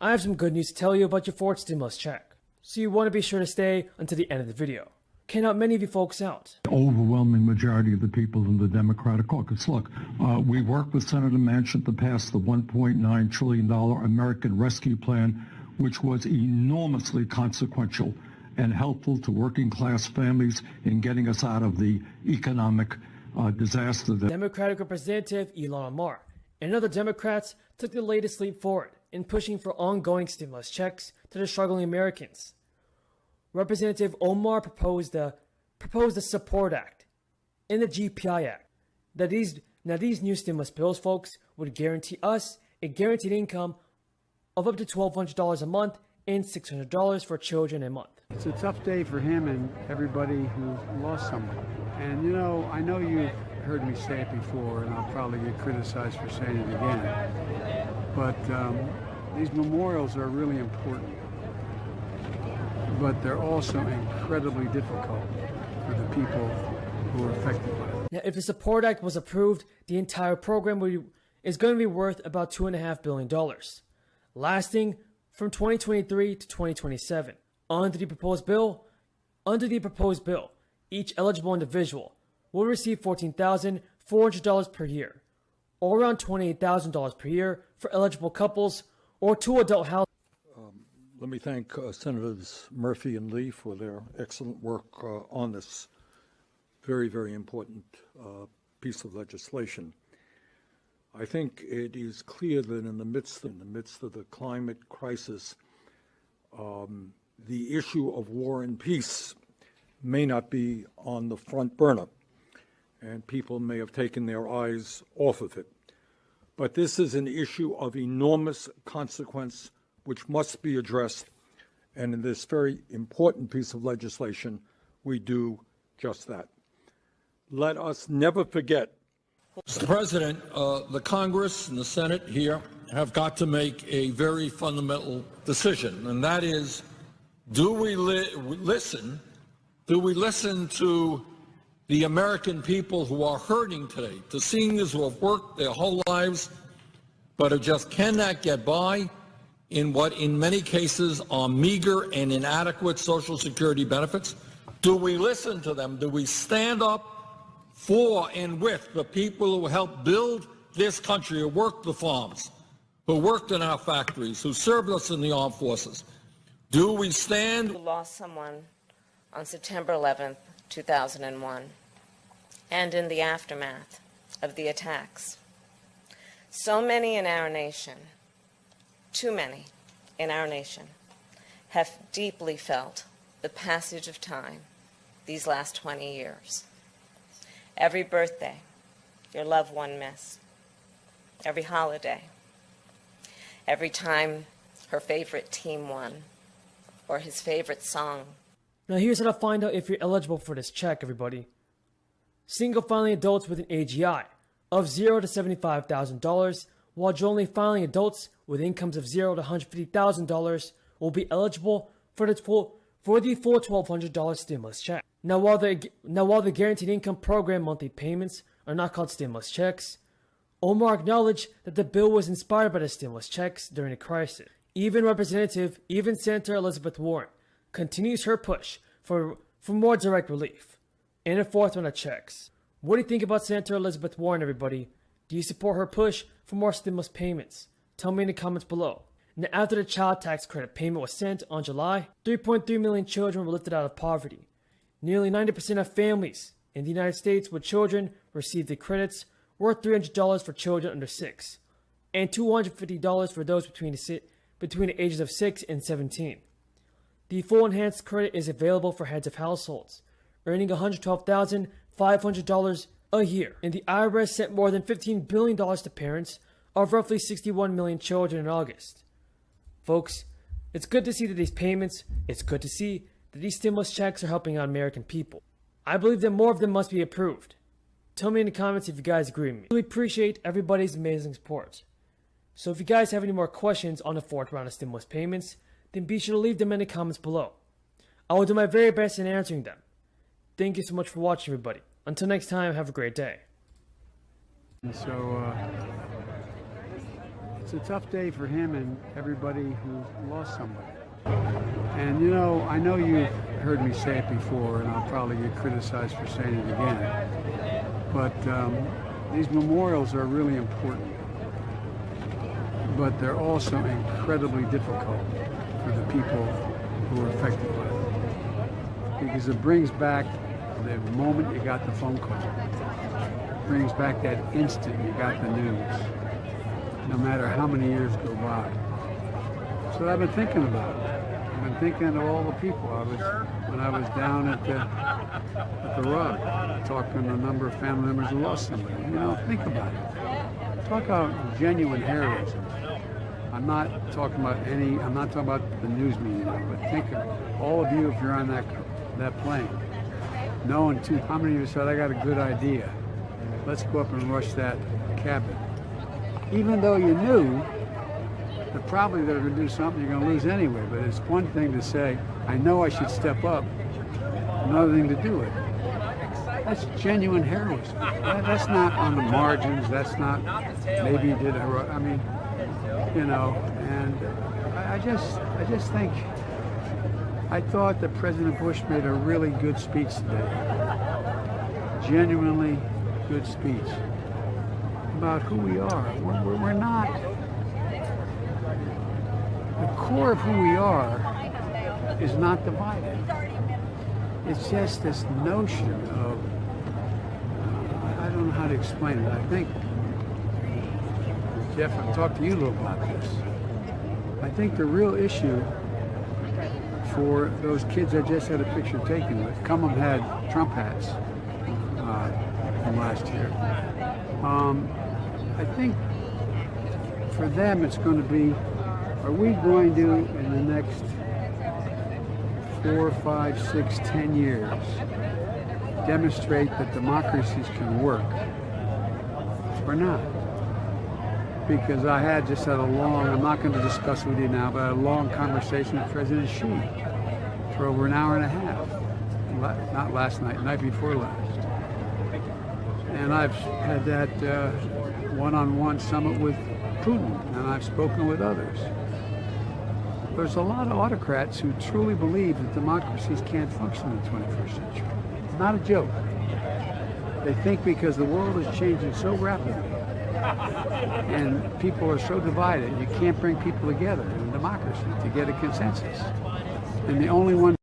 I have some good news to tell you about your fourth stimulus check, so you want to be sure to stay until the end of the video. Can help many of you folks out. Overwhelming majority of the people in the Democratic caucus. Look, we worked with Senator Manchin to pass the $1.9 trillion American Rescue Plan, which was enormously consequential and helpful to working class families in getting us out of the economic disaster. Democratic Representative Ilhan Omar and other Democrats took the latest leap forward in pushing for ongoing stimulus checks to the struggling Americans. Representative Omar proposed the Support Act and the GPI Act. These new stimulus bills, folks, would guarantee us a guaranteed income of up to $1,200 a month and $600 for children a month. It's a tough day for him and everybody who lost someone. And you know, I know you've heard me say it before, and I'll probably get criticized for saying it again, but these memorials are really important. But they're also incredibly difficult for the people who are affected by it. Now, if the Support Act was approved, the entire program is going to be worth about $2.5 billion, lasting from 2023 to 2027. Under the proposed bill, each eligible individual will receive $14,400 per year, or around $28,000 per year for eligible couples or two adult households. Let me thank Senators Murphy and Lee for their excellent work on this very, very important piece of legislation. I think it is clear that in the midst of the climate crisis, the issue of war and peace may not be on the front burner, and people may have taken their eyes off of it. But this is an issue of enormous consequence which must be addressed, and in this very important piece of legislation, we do just that. Let us never forget. Mr. President, the Congress and the Senate here have got to make a very fundamental decision, and that is, do we listen to the American people who are hurting today, to seniors who have worked their whole lives but who just cannot get by in what in many cases are meager and inadequate Social Security benefits? Do we listen to them? Do we stand up for and with the people who helped build this country, who worked the farms, who worked in our factories, who served us in the armed forces? Do we stand? Who lost someone on September 11th, 2001, and in the aftermath of the attacks. So many in our nation, too many in our nation, have deeply felt the passage of time these last 20 years. Every birthday, your loved one missed. Every holiday. Every time her favorite team won, or his favorite song. Now here's how to find out if you're eligible for this check, everybody. Single filing adults with an AGI of $0 to $75,000, while jointly filing adults with incomes of $0 to $150,000 will be eligible for the full $1,200 stimulus check. Now while the Guaranteed Income Program monthly payments are not called stimulus checks, Omar acknowledged that the bill was inspired by the stimulus checks during the crisis. Even Senator Elizabeth Warren continues her push for more direct relief and a fourth round of checks. What do you think about Senator Elizabeth Warren, everybody? Do you support her push for more stimulus payments? Tell me in the comments below. Now, after the child tax credit payment was sent on July, 3.3 million children were lifted out of poverty. Nearly 90% of families in the United States with children received the credits worth $300 for children under 6, and $250 for those between the ages of 6 and 17. The full enhanced credit is available for heads of households earning $112,500 a year, and the IRS sent more than $15 billion to parents of roughly 61 million children in August. Folks, it's good to see that these stimulus checks are helping out American people. I believe that more of them must be approved. Tell me in the comments if you guys agree with me. I really appreciate everybody's amazing support. So if you guys have any more questions on the fourth round of stimulus payments, then be sure to leave them in the comments below. I will do my very best in answering them. Thank you so much for watching, everybody. Until next time, have a great day. So it's it's a tough day for him and everybody who lost somebody. And you know, I know you've heard me say it before, and I'll probably get criticized for saying it again, but these memorials are really important. But they're also incredibly difficult for the people who are affected by it. Because it brings back the moment you got the phone call. It brings back that instant you got the news, no matter how many years go by. So I've been thinking about it. I've been thinking of all the people. When I was down at the rug, talking to a number of family members who lost somebody. You know, think about it. Talk about genuine heroism. I'm not talking about the news media, but think of all of you if you're on that plane. Knowing how many of you said, I got a good idea. Let's go up and rush that cabin. Even though you knew that probably they're going to do something you're going to lose anyway, but it's one thing to say, I know I should step up, another thing to do it. That's genuine heroism. That's not on the margins, that's not, maybe you did, I mean, you know, and I just think, I thought that President Bush made a really good speech today. Genuinely good speech about who we are. We're not, the core of who we are is not divided. It's just this notion of, I don't know how to explain it. I think, Jeff, I've talked to you a little about this. I think the real issue for those kids I just had a picture taken with, some of them had Trump hats from last year. I think for them it's going to be, are we going to, in the next 4, 5, 6, 10 years, demonstrate that democracies can work or not? Because I had just had a long, I'm not going to discuss with you now, but I had a long conversation with President Xi for over an hour and a half. Not last night, the night before last. And I've had that one-on-one summit with Putin, and I've spoken with others. There's a lot of autocrats who truly believe that democracies can't function in the 21st century. It's not a joke. They think because the world is changing so rapidly, and people are so divided, you can't bring people together in a democracy to get a consensus. And the only one